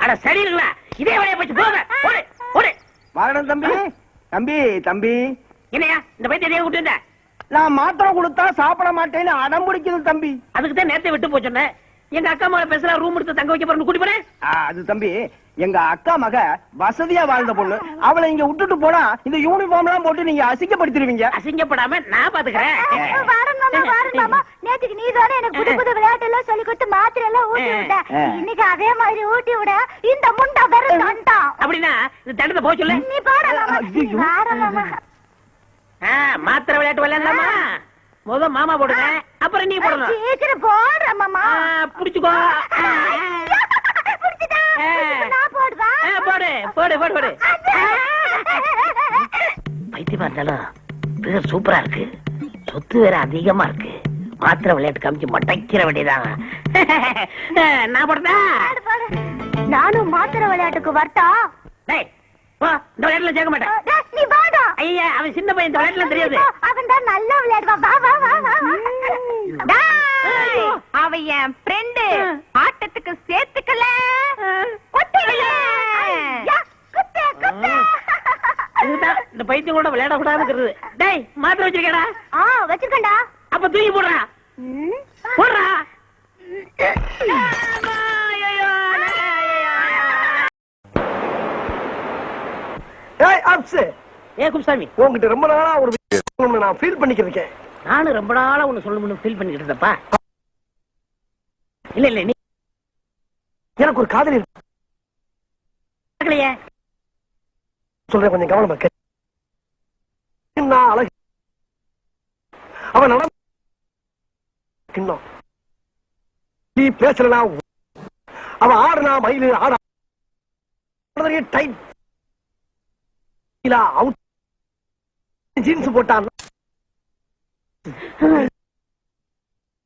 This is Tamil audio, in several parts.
அட சரிங்களா, இதே வழியா போச்சு போங்க. ஓடு ஓடு. வாங்கணும் தம்பி. தம்பி தம்பி என்னையா இந்த பைத்தியம் எதையா விட்டு வந்த? நான் மாத்திரை கொடுத்தா சாப்பிட மாட்டேன்னு அடம் பிடிக்குது தம்பி. அதுக்கு தான் நேரத்தை விட்டு போச்சேன். எங்க அக்கா மகளை பேசலாம், ரூம் எடுத்து தங்க வைக்க போறேன்னு கூட்டி போறேன். அது தம்பி, எங்க அக்கா மக வசதியா வாழ்ந்த பொண்ணு. அவளை இங்க விட்டுட்டு போனா இந்த யூனிஃபார்ம் எல்லாம் போட்டு நீங்க அசிங்கப்படுத்திடுவீங்க. அசிங்கப்படாம நான் பாத்துக்கிறேன். நேற்றுக்கு நீ தானே எனக்கு புது புது விளையாட்டு எல்லாம் சொல்லி கொடுத்து மாத்திரை எல்லாம் ஊட்டி விட்ட. இன்னைக்கு அதே மாதிரி ஊட்டி விட இந்த முண்டா வெறும் தண்டம். அப்படின்னா இந்த தண்டத்தை போக சொல்லு. நீ பாடலாமா? மாத்திரை விளையாட்டு விளையாடலாமா? முத மாமா போடுங்க, அப்புறம் நீ போடணும். சீக்கிரம் போடுற மாமா. புடிச்சுக்கோ. போடு போடு போடு போடு. பைத்தியமா இருந்தாலும் பேர் சூப்பரா இருக்கு, சொத்து வேற அதிகமா இருக்கு. மாத்திரை விளையாட்டு காமிச்சு மட்டைக்கிற வேண்டியதான். நான் போடுறா. நானும் மாத்திரை விளையாட்டுக்கு வரட்டா? இந்த விளையாட்டுல சேர்க்க மாட்டேன். நீ வாடா. ஐயா, அவன் சின்ன பையன், இந்த விளையாட்டுல தெரியாது. அவன் தான் நல்லா விளையாடுவான். வா வா வா வா. அவ என் ஃப்ரெண்டு, ஆட்டத்துக்கு சேர்த்துக்கல. இதுதான் இந்த பைத்தியம் கூட விளையாட கூடாதுங்கிறது. டேய், மாத்திரை வச்சிருக்கடா? வச்சிருக்கேன்டா. அப்ப தூக்கி போடுறா. போடுறா. குப்சாமி, உங்ககிட்ட ரொம்ப நாளா ஒரு நான் ஃபீல் பண்ணிக்கிறேன். நானும் ரொம்ப நாளா ஒண்ணு சொல்லணும்னு ஃபீல் பண்ணிக்கிட்டு இருந்தப்பா. இல்ல இல்ல, நீ எனக்கு ஒரு காதலி இருக்கு. சொல்றேன், கொஞ்சம் கவனமா கேளு. அழகு அவன் நடனம் நீ பேசலனா, அவன் ஆடுனா மயிலு ஆடா டைட் ஜீன்ஸ் போட்டான்.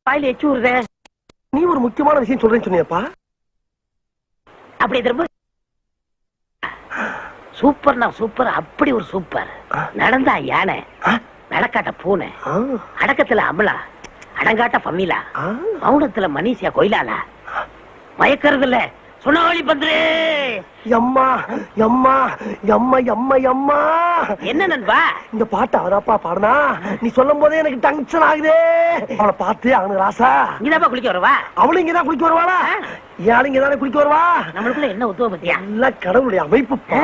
வாயில எச்சு ஊறுதே. நீ ஒரு முக்கியமான விஷயம் சொல்றேன்னு சொன்னியப்பா. அப்படி திரும்ப சூப்பர்னா சூப்பர், அப்படி ஒரு சூப்பர். நடந்தா யானை, நடக்காட்ட பூனை, அடக்கத்துல அமலா, அடங்காட்ட பமீலா, மௌனத்துல மனிஷியா கொயிலாலா, மயக்கிறது இல்ல சுனாவளி பந்து. எம்மா எம்மா எம்மா எம்மா எம்மா. என்ன நண்பா இந்த பாட்டு அவதாப்பா பாடுனா? நீ சொல்லும் போதே எனக்கு டென்ஷன் ஆகுதே. அவளை பார்த்து அவனுக்கு ராசா. இங்கதான் குளிக்க வருவா? அவளும் இங்கதான் குளிக்க வருவாளா? ஏன் இங்கதானே குளிக்க வருவா? நம்மளுக்குள்ள என்ன உத்தவ பத்தியா? எல்லா கடவுளுடைய அமைப்புப்பா.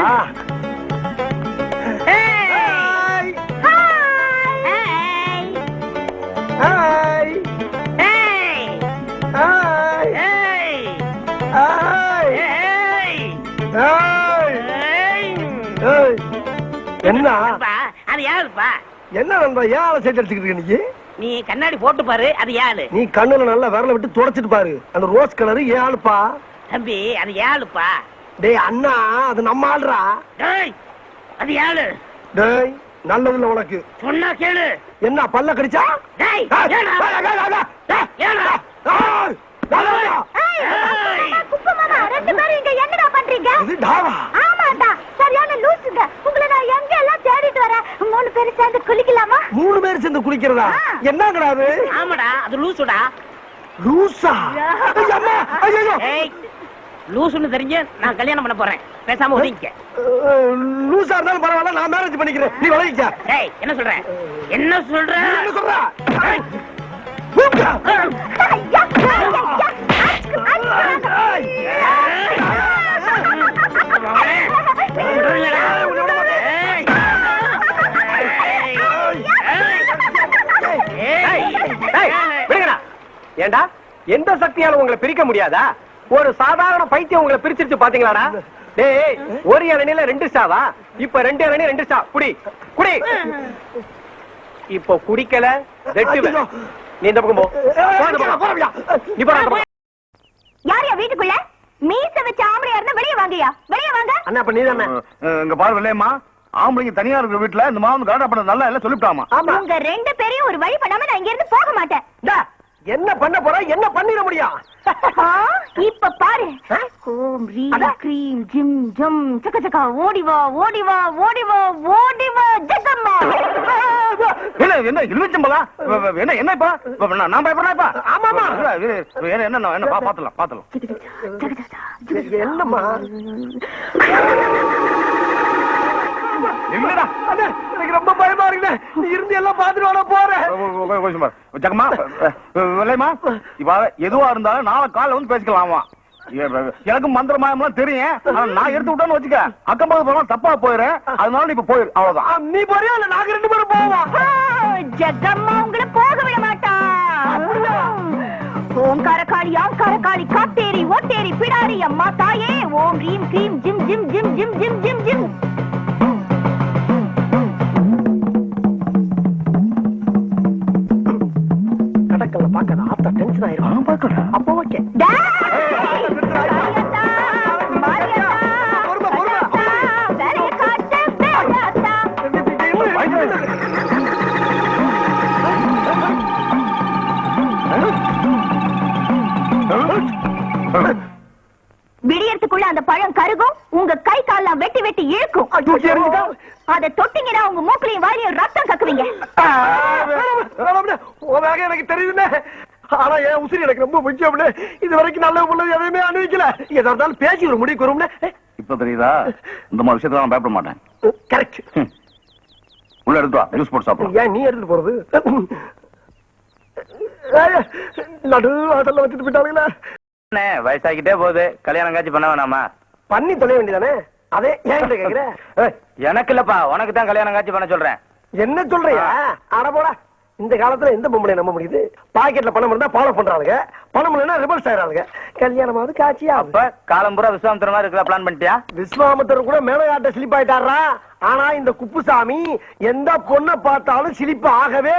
என்ன அது யாருப்பா? என்ன நண்பா, ஏன் சைட் அடிச்சுக்கிட்டு நீ? நீ கண்ணாடி போட்டு பாரு, அது யாரு? நீ கண்ணுல நல்லா விரல விட்டு தொடச்சிட்டு பாரு. அந்த ரோஸ் கலரு ஏழுப்பா. தம்பி, அது யாருப்பா? டேய் அண்ணா, அது நம்ம ஆளுடா. டேய், அது யாரு? டேய், நல்லதுல உனக்கு சொன்னா கேளு. என்ன பல்ல கடிச்சா? டேய், என்னடா பண்றீங்க? இது டாவா? ஆமாடா, சரியான லூசுங்க. உங்களை நான் எங்க எல்லாம் தேடிட்டு வரேன். 3 பேரும் சேர்ந்து குளிக்கலாமா? 3 பேர் சேர்ந்து குளிக்கிறதா? என்னங்கடா அது? ஆமாடா, அது லூசுடா. லூசா? அம்மா, ஐயோ. ஏய், லூசுன்னு தெரிஞ்சு நான் கல்யாணம் பண்ண போறேன். பேசாம ஒதுங்கிக்க. லூசா இருந்தாலும் பரவாயில்ல, நான் மேரேஜ் பண்ணிக்கிறேன். நீ விளைவிக்க. ஏய், என்ன சொல்ற? என்ன சொல்ற? என்ன சொல்ற? ஏண்டா, எந்த சக்தியால உங்களை பிரிக்க முடியாதா? ஒரு சாதாரண பைத்தியம் உங்களை பிரிச்சிருச்சு பாத்தீங்களாடா? டேய், ஒரு இளநில 2 சாவா? இப்ப 2 இளநீ 2 சா. குடி குடி. இப்போ குடிக்கல வெட்டுவேன். நீ இந்த பக்கம் போ. நீ போடா. யாரையா வீட்டுக்குள்ள மீச வச்ச ஆம்பளையா இருந்தா வெளியே வாங்கயா, வெளியே வாங்க. அண்ணா, அப்ப நீ தானே? இங்க பாரு இல்லையம்மா, ஆம்பளைங்க தனியா இருக்கிற வீட்டுல இந்த மாவு காடா பண்ண நல்லா எல்லாம் சொல்லிவிட்டாமா. உங்க 2 பேரையும் ஒரு வழி பண்ணாம நான் இங்க இருந்து போக மாட்டேன். என்ன பண்ண போற? என்ன பண்ணிட முடியும்? இப்ப பாரு. ஓம் ரீம் க்ரீம் ஜிம் ஜம் சக்க சக்க ஓடி வா ஓடி வா ஓடி வா ஓடி வா ஜகம்மா. என்ன இழுச்சம்பலா என்ன இப்ப நான் பயப்படுறேன்ப்பா. ஆமாமா. என்ன பாத்துலாம் என்னம்மா இல்லடா எனக்கு ரொம்ப பயமா இருக்குண்ணே. நீ இருந்து எல்லாம் பாத்துட்டு வர போறேன். ஜக்கமா இல்லையம்மா, இப்ப எதுவா இருந்தாலும் நாளை காலைல வந்து பேசிக்கலாமா. எனக்கு மந்திர மாயம்லாம் தெரியும். நான் எடுத்து விட்டேன்னு வச்சுக்க, அக்கம் பக்கம் போனா தப்பா போயிடுறேன். அதனால நீ இப்ப போயிரு, அவ்வளவுதான். நீ போறியா இல்ல நாங்க 2 பேரும் போவோம்? ஜெகம்மா உங்களை போக விட மாட்டா. ஓம் கரகாளி ஆம் கரகாளி காத்தேரி ஓட்டேரி பிடாரி அம்மா தாயே ஓம் ரீம் கிரீம் ஜிம் ஜிம் ஜிம் ஜிம் ஜிம் ஜிம் ஜிம். கடக்கல பாக்க ஆத்தா டென்ஷன் ஆயிரும். பாக்கடா அப்போ ஓகே. விடியறதுக்குள்ள அந்த பழம் கருகும், உங்க கை கால்லாம் வெட்டி வெட்டி இழுக்கும். அதை தொட்டிங்கன்னா உங்க மூக்களையும் வாயிலையும் ரத்தம் கக்குவீங்க. எனக்கு தெரியுதுண்ணே. ஆனா என் உசிரி எனக்கு ரொம்ப முக்கியம். இது வரைக்கும் நல்ல உள்ளது எதையுமே அனுபவிக்கல. எதா இருந்தாலும் பேசி ஒரு முடிவுக்கு வரும்னே. இப்ப தெரியுதா? இந்த மாதிரி விஷயத்துல நான் பயப்பட மாட்டேன். கரெக்ட். உள்ள எடுத்து வா, ஜூஸ் போட்டு சாப்பிடு. ஏன் நீ எடுத்துட்டு போறது? நடு அதெல்லாம் வச்சுட்டு போயிட்டாங்களே. வயசாகிட்டே போகுது, கல்யாணம் காட்சி பண்ண வேணாமா? பண்ணி தொலைய வேண்டியதானே. அதே ஏன் கேக்குற? எனக்கு இல்லப்பா, உனக்கு தான் கல்யாணம் காட்சி பண்ண சொல்றேன். என்ன சொல்றியா? அட போடா. இந்த காலத்துல எந்த பொம்பளை நம்ப முடியுது? பாக்கெட்ல பணம் இருந்தா ஃபாலோ பண்றாங்க, பணம் இல்லைன்னா ரிவர்ஸ் ஆயிராங்க. கல்யாணமாவது காட்சியா? அப்ப காலம் பூரா விஸ்வாமித்திர மாதிரி இருக்க பிளான் பண்ணிட்டியா? விஸ்வாமித்திரர் கூட மேலையாட்ட ஸ்லிப் ஆயிட்டாரா? ஆனா இந்த குப்புசாமி எந்த பொண்ணை பார்த்தாலும் ஸ்லிப் ஆகவே.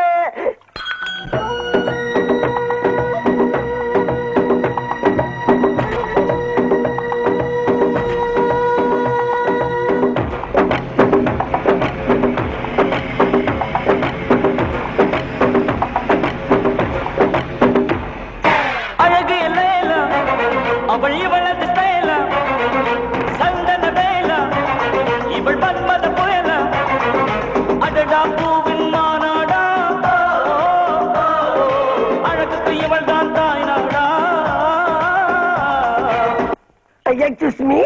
Excuse me?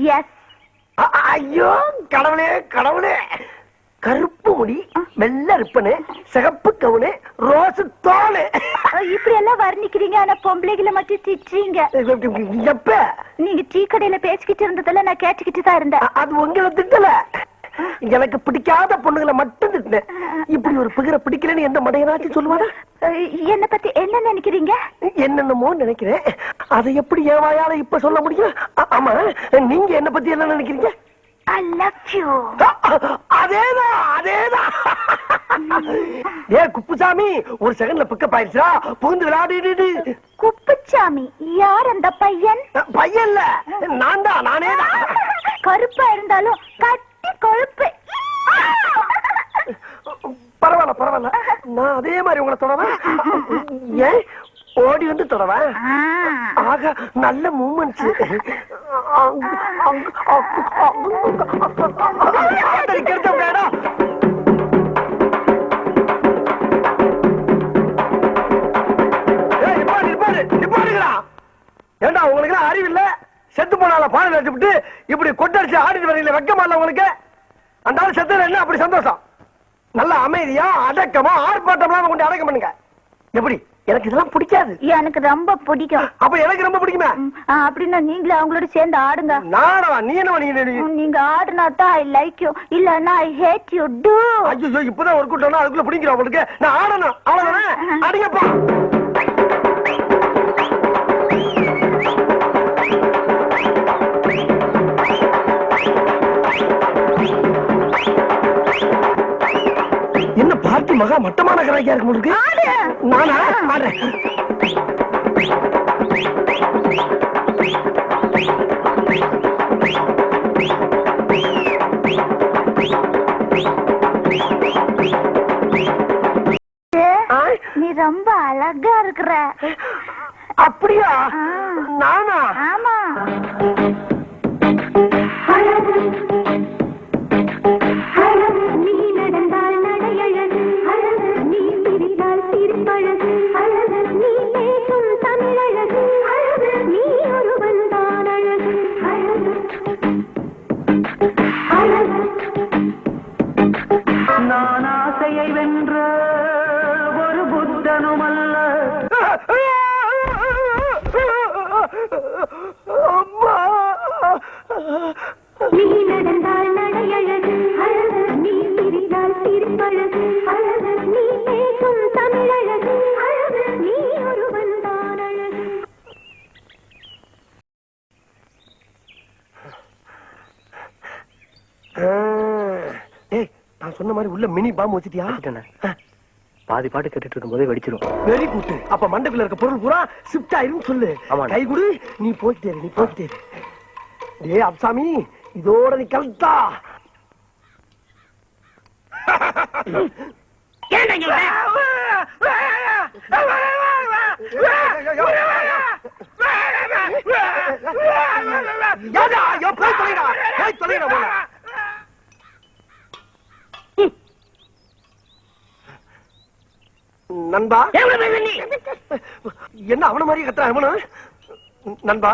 Yes. ஐயோ கடவுளே கடவுளே. கருப்பு முடி, வெள்ளை ரிப்பனு, சிகப்பு கவுனு, ரோஸ் தோலு. இப்படி எல்லாம் வர்ணிக்கிறீங்க, ஆனா பொம்பளைகளை மட்டும் திட்டுறீங்க. எப்ப? நீங்க டீ கடையில பேசிக்கிட்டு இருந்ததெல்லாம் நான் கேட்டுக்கிட்டு தான் இருந்தேன். அது உங்களை திட்டல, எனக்கு பிடிக்காத பொண்ணுங்களை மட்டும் திட்டினேன். இப்படி ஒரு பிகரை பிடிக்கலன்னு எந்த மடையனாச்சும் சொல்லுவானா? என்ன பத்தி என்ன நினைக்கிறீங்க? என்னென்னமோ நினைக்கிறேன். அதை எப்படி என் வாயால இப்ப சொல்ல முடியும்? ஆமா, நீங்க என்ன பத்தி என்ன நினைக்கிறீங்க? I love you. அதேதான் அதேதான். ஏ குப்புசாமி, ஒரு செகண்ட்ல பிக்கப் ஆயிடுச்சா? புகுந்து விளையாடிடு. குப்புசாமி யார் அந்த பையன்? பையன்ல நான் தான், நானே தான். கருப்பா இருந்தாலும் கட்டி கொழுப்பு. பரவாயில்ல பரவாயில்ல, நான் அதே மாதிரி உங்களை தொடவேன். ஏன் ஓடி வந்து தொடவேன்? ஆக நல்ல மூமெண்ட்ஸ். ஏண்டா உங்களுக்கு அறிவு இல்ல? செத்து போனால பானை வச்சுட்டு இப்படி கொட்டடிச்சு ஆடிட்டு வரீங்களே, வெக்கமா இல்ல உங்களுக்கு? அந்த ஆள் செத்துல என்ன அப்படி சந்தோஷம்? நல்ல அமைதியா அடக்கமா ஆர்ப்பாட்டம்லாம் கொண்டு அடக்கம் பண்ணுங்க. எப்படி? எனக்கு இதெல்லாம் பிடிக்காது. எனக்கு ரொம்ப பிடிக்கும். அப்ப எனக்கு ரொம்ப பிடிக்குமே. அப்படின்னா நீங்களே அவங்களோட சேர்ந்து ஆடுங்க. நானா? நீ என்ன? நீங்க ஆடுனா தான் ஐ லைக் யூ, இல்லன்னா ஐ ஹேட் யூ டு. ஐயோ, இப்பதான் ஒரு கூட்டம் அதுக்குள்ள பிடிக்கிறோம் உங்களுக்கு. நான் ஆடணும், அவ்வளவுதானே? அடிங்கப்பா. என்ன பார்த்து மகா மட்டமான கராக்கியா இருக்கு உங்களுக்கு? நானா ஆடுறேன். நீ ரொம்ப அழகா இருக்கிற. அப்படியா? நானா? ஆமா. நீ நடந்தால் நடையழகு, அழகு நான் சொன்ன மாதிரி உள்ள மினி பாம்பு வச்சிட்டியா? பாதி பாட்டு கேட்டுட்டு இருக்கும் போதே வெடிச்சிரும். Very good. அப்ப மண்டக்குள்ள இருக்க பொருள் பூரா ஷிஃப்ட் ஆயிரும் சொல்லு. கை குடு, நீ போயிட்டே நீ போயிட்டே. ஏய் அப்சாமி, இதோட நீ கல்தா. நண்பா, என்ன அவன மாதிரி கத்துறா? அவனா நண்பா,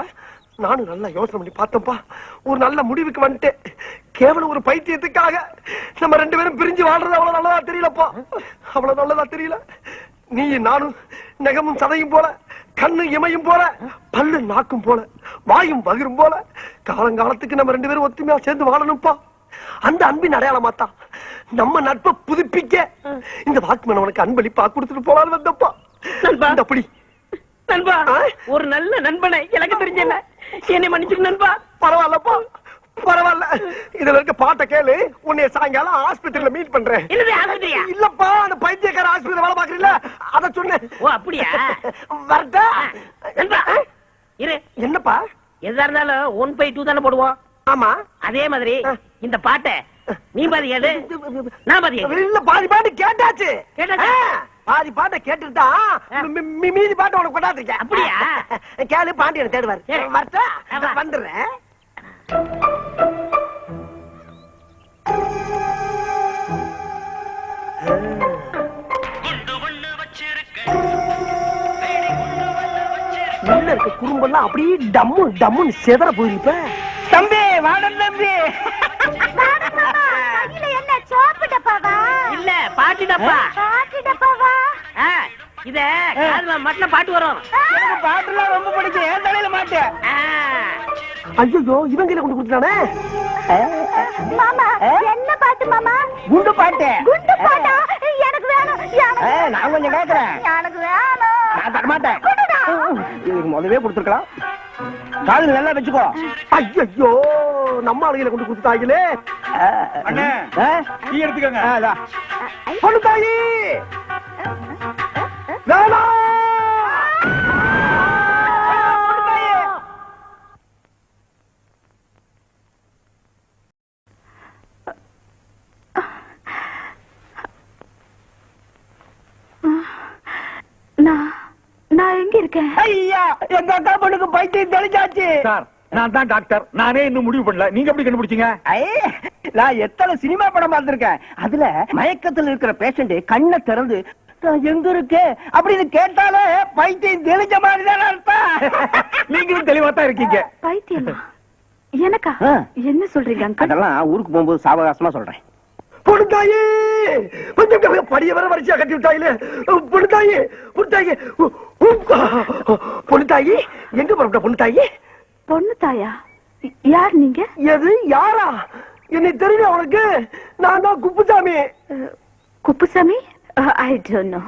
நானும் நல்லா யோசனை பண்ணி பார்த்தப்பா, ஒரு நல்ல முடிவுக்கு வந்துட்டேன். கேவலம் ஒரு பைத்தியத்துக்காக நம்ம 2 பேரும் பிரிஞ்சு வாழ்றது அவ்வளவு நல்லதா தெரியலப்பா. அவ்வளவு நல்லதா தெரியல. நீ நானும் நகமும் சதையும் போல, கண்ணு இமையும் போல, பல்லு நாக்கும் போல, வாயும் வகிரும் போல, காலங்காலத்துக்கு நம்ம 2 பேரும் ஒத்துமையா சேர்ந்து வாழணும்ப்பா. அந்த அன்பின் அடையாளமாத்தா நம்ம நட்பை புதுப்பிக்க இந்த வாக்குமன் உனக்கு அன்பளிப்பா கொடுத்துட்டு போலான்னு வந்தப்பா. அப்படி நண்பா, ஒரு நல்ல நண்பனை எனக்கு தெரிஞ்சல, என்னை மன்னிச்சு நண்பா. பரவாயில்லப்பா, பரவாயில்ல. இதுல இருக்க பாட்ட கேளு. உன்னைய சாயங்காலம் ஹாஸ்பிட்டல்ல மீட் பண்றேன். இல்லப்பா, அந்த பைத்தியக்கார ஹாஸ்பிட்டல் வேலை பாக்குறீங்களா, அத சொன்னேன். ஓ அப்படியா? வரட்டா நண்பா இரு. என்னப்பா? எதா இருந்தாலும் 1/2 தானே போடுவோம். ஆமா, அதே மாதிரி இந்த பாட்டை நீ பாதி கேளு, நான் பாதி கேளு. இல்ல, பாதி பாட்டு கேட்டாச்சு. கேட்டாச்சா? பாதி பாட்டை கேட்டுட்டா மீதி பாட்டை உனக்கு கொண்டாந்துருக்கேன். அப்படியா? கேளு, பாண்டியனை தேடுவாரு. சரி. வரட்டா, ஆமா. வந்துடுறேன். உள்ள இருக்க குறும்பெல்லாம் அப்படியே டம்மு டம்முன்னு செதற போயிருப்ப. தம்பி வாடன் தம்பி. என்ன சோப்பு டப்பாவா? இல்ல பாட்டு டப்பா. பாட்டு டப்பாவா? இத காதுல மட்டும் பாட்டு வரும். எனக்கு பாட்டுலாம் ரொம்ப பிடிக்கும். ஏன் தலையில மாட்டேன். ஆ. ஐயோ, இவன் கையில கொண்டு கொடுத்துட்டானே. மாமா, என்ன பாட்டு மாமா? குண்டு பாட்டு. குண்டு பாட்டா? எனக்கு வேணும். நான் கொஞ்சம் கேட்கிறேன். எனக்கு வேணும். நான் தர மாட்டேன். கொடுடா. இதுக்கு முதவே கொடுத்துருக்கலாம். காதுல நல்லா வச்சுக்கோ. ஐயோ, நம்ம ஆளுகளை கொண்டு கொடுத்துட்டாங்களே. அண்ணே, டீ எடுத்துக்கங்க. பொண்ணு தாயி வேணாம். நான் எங்க இருக்கேன்? ஐயா, எங்க அக்கா பொண்ணுக்கு பைத்தியம் தெளிச்சாச்சு. சார், நான் தான் டாக்டர். நானே இன்னும் முடிவு பண்ணல. நீங்க எப்படி கண்டுபிடிச்சீங்க? நான் எத்தனை சினிமா படம் பார்த்திருக்கேன். அதுல மயக்கத்துல இருக்கிற பேஷண்ட் கண்ணை திறந்து நான் எங்க இருக்கேன் அப்படின்னு கேட்டாலே பைத்தியம் தெளிஞ்ச மாதிரி தான் அர்த்தம். நீங்களும் தெளிவா தான் இருக்கீங்க. பைத்தியமா? எனக்கா? என்ன சொல்றீங்க அங்கிள்? அதெல்லாம் ஊருக்கு போகும்போது சாவகாசமா சொல்றேன். பொண்ணுதாயி, கொஞ்சம் படிய வர வரிசையா கட்டி விட்டாயிலே. பொண்ணுதாயி, பொண்ணுதாயி, பொண்ணுதாயி, எங்க புறப்பட்ட பொண்ணுதாயி? பொண்ணு தாயா? யார் நீங்க? எது யாரா? என்னை தெரியும் உனக்கு? நான் தான் Kuppusamy. Kuppusamy? I don't know.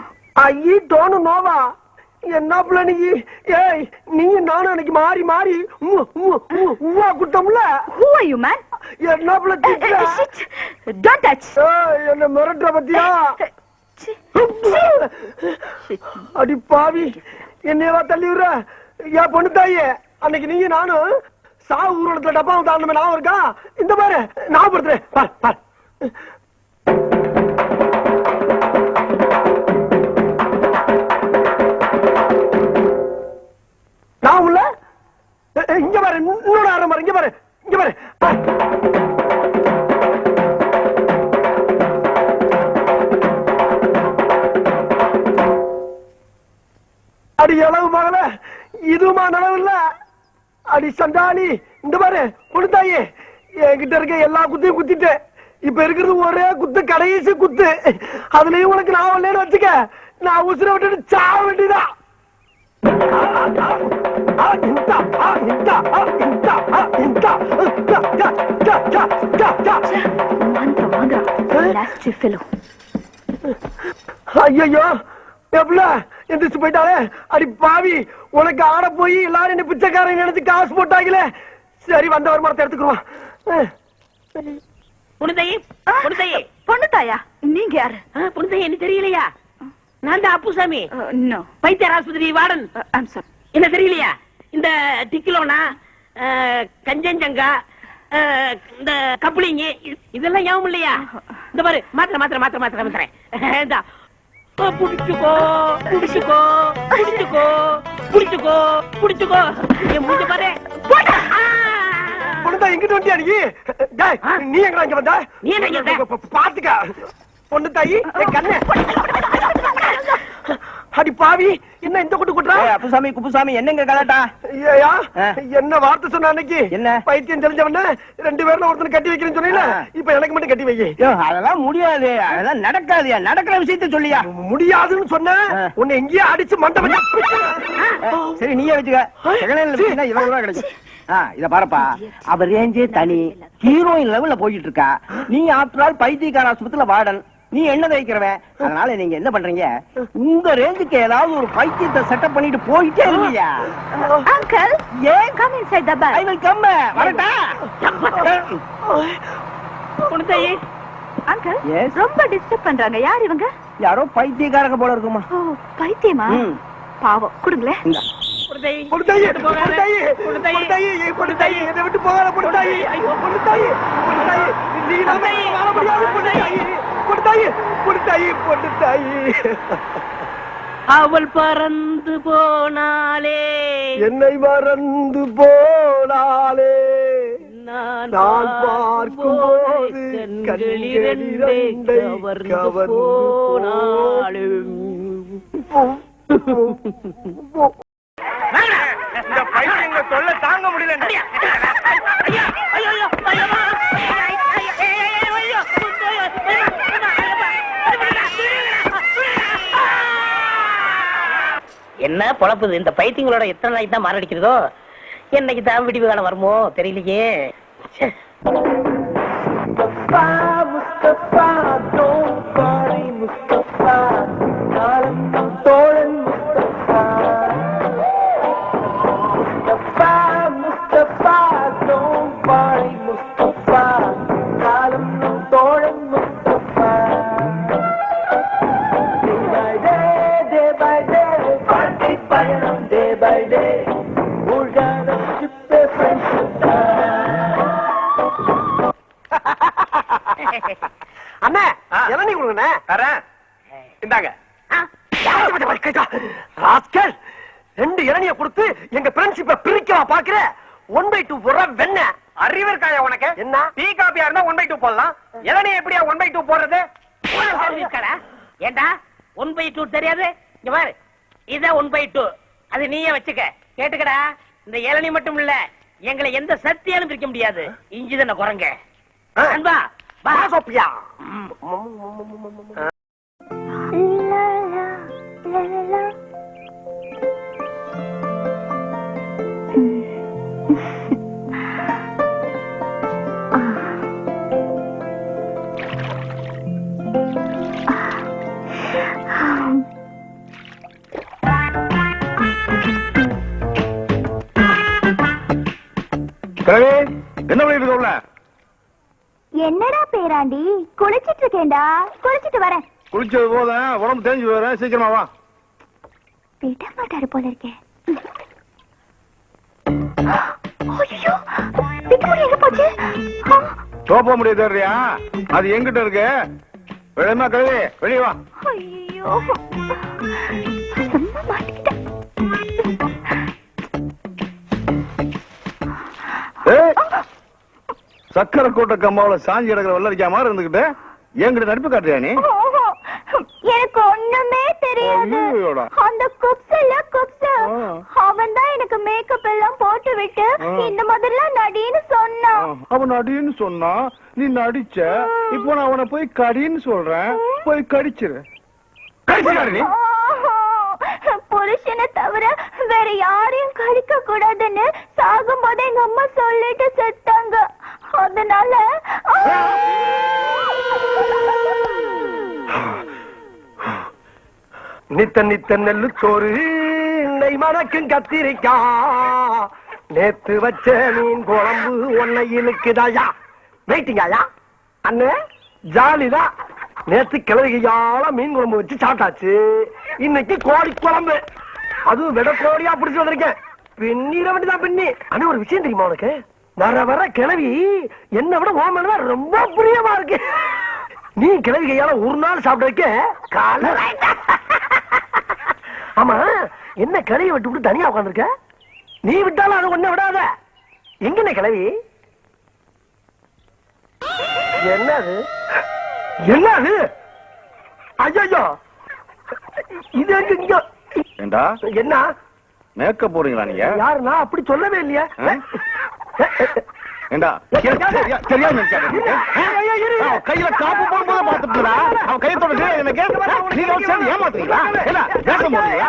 I don't நோவா? என்ன பிள்ளை நீ? ஏய், நீ நானும் அன்னைக்கு மாறி மாறி Uva குட்டம்ல. Who are you man? என்ன பிள்ளை திட்டுற? Don't touch. என்ன மிரட்டுற பத்தியா? அடி பாவி, என்னையவா தள்ளி விடுற? ஏன் பொண்ணு தாயே, அன்னைக்கு நீங்க நானும் சாவு ஊர்வலத்துல டப்பாவும் தாண்டமே ஞாபகம் இருக்கா? இந்த பாரு, ஞாபகப்படுத்துறேன். பார் பார். நான் உள்ள இங்க பாரு, இன்னொரு ஆரம் பாரு, இங்க பாரு, இங்க பாரு. அடி அளவு மகள, இதுமா நனவு இல்ல. அடி சண்டாளி, இந்த பாரு பொண்ணுதாயி, என்கிட்ட இருக்க எல்லா குத்தையும் குத்திட்டு இப்ப இருக்கிறது ஒரே குத்து, கடைசி குத்து. அதுலயும் உனக்கு நான் இல்லைன்னு வச்சுக்க, நான் உசுர விட்டுட்டு சாவ வேண்டியதான். ஐயோ, எப்பல எந்திரிச்சு போயிட்டாலே. அடி பாவி, உனக்கு ஆட போய் எல்லாரும் என்ன பிச்சைக்காரன் நினைச்சு காசு போட்டாங்களே. சரி, வந்த வருமானத்தை எடுத்துக்குருவான். பொண்ணு தாயி, பொண்ணு தாயி. பொண்ணு புனிதாயா? நீங்க யாரு? புனிதா என்ன தெரியலையா? நான் தான் அப்புசாமி, நோ. பைத்தியர் ஆஸ்பத்திரி வார்டன். I'm sorry. என்ன தெரியலையா? இந்த டிக்கிலோனா, கஞ்சஞ்சங்கா, இந்த கப்ளிங் இதெல்லாம் ஞாபகம் இல்லையா? இந்த பாரு, மாத்திரை இந்தா. புடிச்சுக்கோ புடிச்சுக்கோ புடிச்சுக்கோ புடிச்சுக்கோ புடிச்சுக்கோ. என் மூஞ்ச பாரு. பொண்ணுதா எங்கிட்ட வண்டியா நீ? நீ எங்க இங்க வந்த? நீ என்ன இங்க வந்த? பாத்துக்க பொண்ணு தாயி, என் கண்ணு. அடி பாவி, என்ன இந்த குட்டு குட்டுறா? அப்புசாமி குப்புசாமி என்னங்க கலாட்டா? ஐயா, என்ன வார்த்தை சொன்ன அன்னைக்கு? என்ன பைத்தியம் தெரிஞ்சவன 2 பேர்ல ஒருத்தனை கட்டி வைக்கிறேன்னு சொன்னீல, இப்ப எனக்கு மட்டும் கட்டி வை. அதெல்லாம் முடியாது, அதெல்லாம் நடக்காது. நடக்கிற விஷயத்த சொல்லியா? முடியாதுன்னு சொன்ன உன்னை எங்கேயே அடிச்சு மண்டபம். சரி நீயே வச்சுக்க. கிடைக்கும். இத பாருப்பா, அவர் ரேஞ்சே தனி, ஹீரோயின் லெவல்ல போயிட்டு இருக்கா. நீ ஆஃப்டர் ஆல் பைத்தியக்கார ஆஸ்பத்திரியில வார்டன், நீ என்ன தைக்கிறவன். அதனால நீங்க என்ன பண்றீங்க, உங்க ரேஞ்சுக்கு ஏதாவது ஒரு பைத்தியத்தை செட்டப் பண்ணிட்டு போயிட்டே இருக்கியா? அங்கிள், ஏன் come inside the bus? I will come. வரட்டா? புனிதாயே. அங்கிள், ரொம்ப டிஸ்டர்ப் பண்றாங்க. யார் இவங்க? யாரோ பைத்தியக்காரங்க போல இருக்குமா. ஓ, பைத்தியமா? பாவம், கொடுங்களே. பொண்ணுதாயி, பொண்ணுதாயி, பொண்ணுதாயி, பொண்ணுதாயி, என்னை விட்டு போகாத பொண்ணுதாயி. பொண்ணுதாயி, பொண்ணுதாயி, நீ நம்ம வாழ முடியாது பொண்ணுதாயி. பொண்ணுதாயி, பொண்ணுதாயி, பொண்ணுதாயி. அவள் பறந்து போனாலே, என்னை மறந்து போனாலே, நான் பார்க்கும்போது கண்கள் இரண்டை கவர்ந்து போனாலும். இந்த பைத்தியங்க தொல்லை தாங்க முடியல. என்ன பொழப்புது இந்த பைத்தியங்களோட? எத்தனை நாளைக்கு தான் மாரடிக்கிறதோ? என்னைக்கு தான் விடிவு காலம் வருமோ தெரியலையே. அண்ணே, இளநீ கொடுங்கண்ணே. இந்தாங்க. ராஸ்கல், 2 இளநிய கொடுத்து எங்க பிரின்சிப பிரிக்கவா பாக்குற? 1/2 போடுற வெண்ண. அறிவு இருக்காயா உனக்கு? என்ன டீ காபியா இருந்தா 1/2 போடலாம். இளநீ எப்படியா 1/2 போடுறது? ஏண்டா 1/2 தெரியாது? இங்க பாரு, இத 1/2 அது நீயே வச்சுக்க. கேட்டுக்கடா, இந்த இளநீ மட்டும் இல்ல, எங்களை எந்த சக்தியாலும் பிரிக்க முடியாது. இஞ்சிதான குரங்க. அன்பா வா சோப்பியா. என்ன பண்ணிட்டு இருக்க? என்னடா பேராண்டி, குளிச்சிட்டு இருக்கேன்டா. குளிச்சிட்டு வரேன். குளிச்சது போதும், உடம்பு தெரிஞ்சு வரேன். சீக்கிரமா வா. விட மாட்டாரு போல இருக்கே. ஐயோ, விட்டுமுடி எங்க போச்சு? தோப்ப முடியாது தெரியா? அது எங்கிட்ட இருக்கு. வெளியமா கழுவி வெளியே வா. ஐயோ, சும்மா மாட்டிக்கிட்டேன். சக்கரை கூட்ட கம்மாவில சாஞ்சி கிடக்கிற வெள்ளரிக்கா மாதிரி இருந்துகிட்டு என்கிட்ட நடிப்பு காட்டுறியா நீ? எனக்கு ஒண்ணுமே தெரியாது. அந்த குப்ஸ்ல குப்ஸ் அவன் தான் எனக்கு மேக்கப் எல்லாம் போட்டு விட்டு இந்த மாதிரில நடின்னு சொன்னான். அவன் நடின்னு சொன்னா நீ நடிச்ச. இப்போ நான் அவனை போய் கடின்னு சொல்றேன், போய் கடிச்சிரு. புருஷனை தவிர வேற யாரையும் கடிக்க கூடாதுன்னு சாகும் போது எங்க அம்மா சொல்லிட்டு செத்தாங்க. அதனால நித்த நித்த நெல்லு சோறு நெய் மணக்கும் கத்திரிக்கா, நேத்து வச்ச மீன் குழம்பு ஒன்னை இழுக்குதாயா. வெயிட்டிங்காயா அண்ணே, ஜாலிதான். நேத்து கிழவிகையால மீன் குழம்பு வச்சு சாப்பிட்டாச்சு. இன்னைக்கு கோழி குழம்பு, அதுவும் விட கோழியா பிடிச்சு வந்திருக்கேன். பின்னிட வேண்டியதான் பின்னி. ஆனா ஒரு விஷயம் தெரியுமா உனக்கு? வர வர கிழவி என்ன விட ஓமன் ரொம்ப பிரியமா இருக்கு. நீ கிழவி கையால ஒரு நாள் சாப்பிட கால. ஆமா, என்ன கிழவி விட்டு விட்டு தனியா உட்காந்துருக்க? நீ விட்டாலும் அது ஒண்ணு விடாத. எங்கண்ணே கிழவி? என்னது என்னது? ஐயோ, இது இங்க ஏண்டா என்ன மேக்கப் போறீங்களா நீங்க? யாரு? நான் அப்படி சொல்லவே இல்லையா. ஏண்டா தெரியாம கையில காப்பு போடும்போது பாத்துட்டா அவன் கை தொடர்ந்து எனக்கு நீங்க சேர்ந்து ஏமாத்துறீங்களா? என்ன பேச முடியல?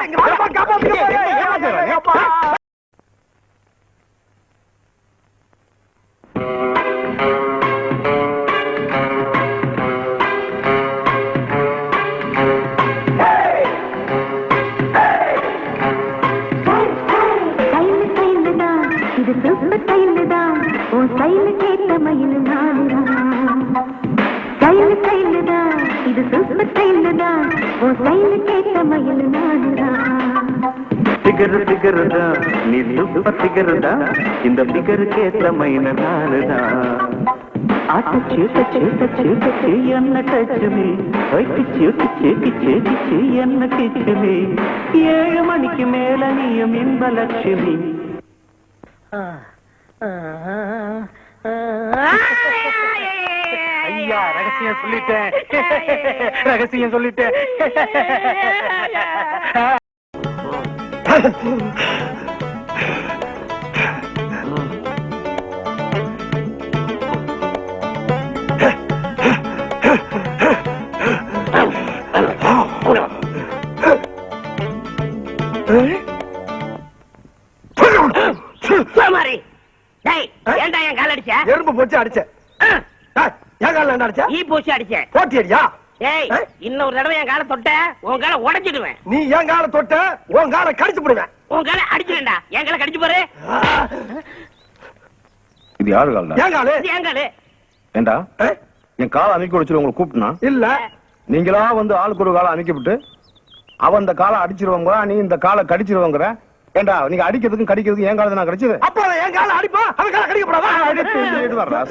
நீ சூப்பர் ஃபிகர்தா, இந்த ஃபிகருக்கு ஏத்த மைன நானுதா. ஆட்ட சீட்ட சீட்ட சீட்ட என்ன டச்சுமி, கிச்சு என்ன கிச்சுமி. 7 மணிக்கு மேல நீயும் இன்பலட்சுமி. ஐயா, ரகசியம் சொல்லிட்டேன், ரகசியம் சொல்லிட்டேன். ஏன்டா என் கால் அடிச்ச? எறும்பு போச்சு அடிச்ச. என் கால அடிச்ச? ஈ போச்சு அடிச்சேன். போட்டியடியா? ஏய், இன்னொரு தடவை என் காலை தொட்ட உன் காலை உடைச்சிடுவேன். நீ என் காலை தொட்ட உன் காலை கடிச்சு போடுவேன். உன் காலை அடிச்சிடுவேன்டா. என் காலை கடிச்சு பாரு. இது யாரு கால்? என் காலு. என் காலு. ஏண்டா என் காலை அமைக்க வச்சு உங்களை கூப்பிட்டுனா? இல்ல, நீங்களா வந்து ஆளுக்கு ஒரு காலை அமைக்க விட்டு அவன் இந்த காலை அடிச்சிருவாங்க, நீ இந்த காலை கடிச்சிருவாங்க. ஏண்டா நீங்க அடிக்கிறதுக்கும் கடிக்கிறதுக்கும் என் காலை நான் கிடைச்சது? அப்ப என் காலை அடிப்பா, அவன் காலை கடிக்கப்படாதா?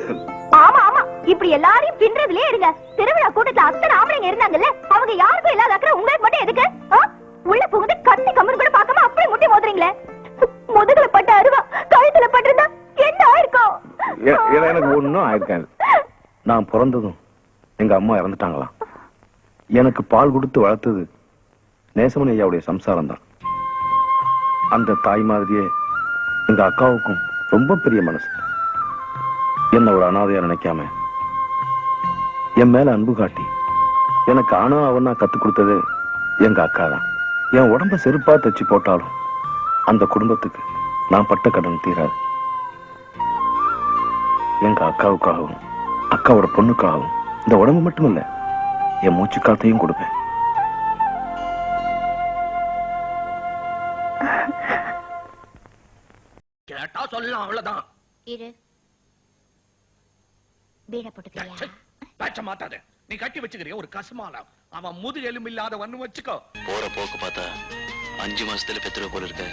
ஆமா ஆமா, இப்படி எல்லாரையும் பின்றதுலயே இருங்க. திருவிழா கூட்டத்துல அத்தனை ஆம்பளைங்க இருந்தாங்கல்ல, அவங்க யாருக்கும் இல்லாத அக்கறை உங்களுக்கு மட்டும் எதுக்கு? உள்ள புகுந்து கத்தி கம்மன் கூட பார்க்காம அப்படி முட்டி மோதுறீங்களே. முதுகுல பட்ட அருவா கழுத்துல பட்டிருந்தா என்ன ஆயிருக்கும்? எனக்கு ஒண்ணும் ஆயிருக்காது. நான் பிறந்ததும் எங்க அம்மா இறந்துட்டாங்களாம். எனக்கு பால் கொடுத்து வளர்த்தது நேசமணி ஐயாவுடைய சம்சாரம் தான். அந்த தாய் மாதிரியே எங்க அக்காவுக்கும் ரொம்ப பெரிய மனசு. என்ன ஒரு அனாதையா நினைக்காம என் மேல அன்பு காட்டி எனக்கு ஆனா அவனா கத்து கொடுத்தது எங்க அக்கா தான். என் உடம்ப செருப்பா தச்சு போட்டாலும் அந்த குடும்பத்துக்கு நான் பட்ட கடன் தீராது. எங்க அக்காவுக்காகவும் அக்காவோட பொண்ணுக்காகவும் இந்த உடம்பு மட்டும் இல்ல, என் மூச்சு காத்தையும் கொடுப்பேன். கேட்டா சொல்லலாம், அவ்வளவுதான். இரு, பீட போட்டுக்கிறியா? பேச்ச மாட்டாத. நீ கட்டி வச்சுக்கிறிய ஒரு கசமாலம். அவன் முது எலும்பு இல்லாதவன்னு வச்சுக்கோ. போற போக்கு பார்த்தா 5 மாசத்துல பெத்துற போல இருக்க.